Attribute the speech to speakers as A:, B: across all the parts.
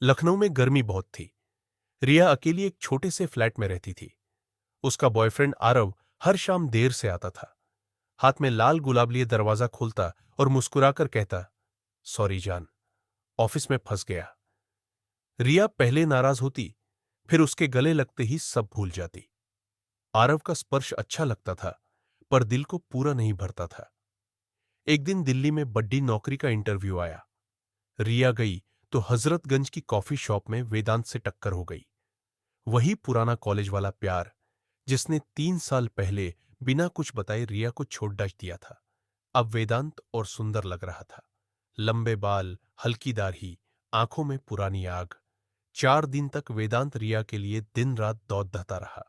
A: लखनऊ में गर्मी बहुत थी। रिया अकेली एक छोटे से फ्लैट में रहती थी। उसका बॉयफ्रेंड आरव हर शाम देर से आता था। हाथ में लाल गुलाब लिए दरवाजा खोलता और मुस्कुराकर कहता, सॉरी जान, ऑफिस में फंस गया। रिया पहले नाराज होती, फिर उसके गले लगते ही सब भूल जाती। आरव का स्पर्श अच्छा लगता था, पर दिल को पूरा नहीं भरता था। एक दिन दिल्ली में बड्डी नौकरी का इंटरव्यू आया। रिया गई तो हजरतगंज की कॉफी शॉप में वेदांत से टक्कर हो गई। वही पुराना कॉलेज वाला प्यार, जिसने 3 साल पहले बिना कुछ बताए रिया को छोड़ डाच दिया था, अब वेदांत और सुंदर लग रहा था। लंबे बाल, हल्की दाढ़ी, आंखों में पुरानी आग। 4 दिन तक वेदांत रिया के लिए दिन रात दौड़ता रहा।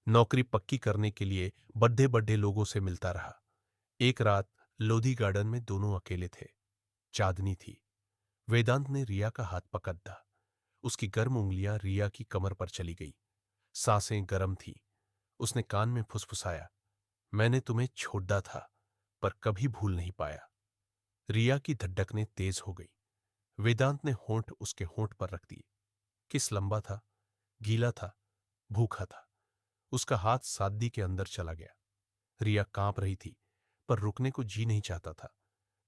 A: नौकरी पक्की करने के लिए बड्ढे बड्ढे लोगों से मिलता रहा। एक रात लोधी गार्डन में दोनों अकेले थे। चांदनी थी। वेदांत ने रिया का हाथ पकड़ा। उसकी गर्म उंगलियां रिया की कमर पर चली गई। सांसें गर्म थीं। उसने कान में फुसफुसाया, मैंने तुम्हें छोड़ा था, पर कभी भूल नहीं पाया। रिया की धड़कनें तेज हो गई। वेदांत ने होंठ उसके होंठ पर रख दिए। किस लंबा था, गीला था, भूखा था। उसका हाथ सादगी के अंदर चला गया। रिया कांप रही थी, पर रुकने को जी नहीं चाहता था।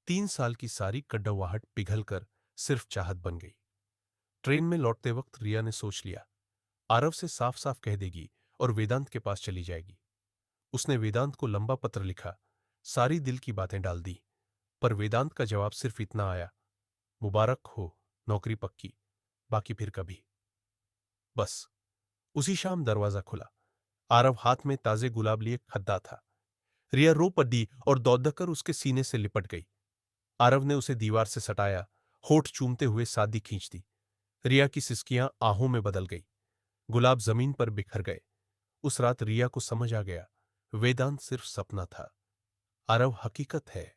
A: 3 साल की सारी कड़वाहट पिघलकर सिर्फ चाहत बन गई। ट्रेन में लौटते वक्त रिया ने सोच लिया, आरव से साफ साफ कह देगी और वेदांत के पास चली जाएगी। उसने वेदांत को लंबा पत्र लिखा, सारी दिल की बातें डाल दी, पर वेदांत का जवाब सिर्फ इतना आया, मुबारक हो, नौकरी पक्की, बाकी फिर कभी। बस उसी शाम दरवाजा खुला। आरव हाथ में ताजे गुलाब लिए खद्दा था। रिया रो पड़ी और दौड़कर उसके सीने से लिपट गई। आरव ने उसे दीवार से सटाया, होठ चूमते हुए शादी खींच दी। रिया की सिसकियां आहों में बदल गई। गुलाब जमीन पर बिखर गए। उस रात रिया को समझ आ गया, वेदांत सिर्फ सपना था, आरव हकीकत है।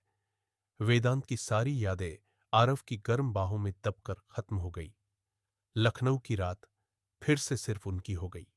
A: वेदांत की सारी यादें आरव की गर्म बाहों में दबकर खत्म हो गई। लखनऊ की रात फिर से सिर्फ उनकी हो गई।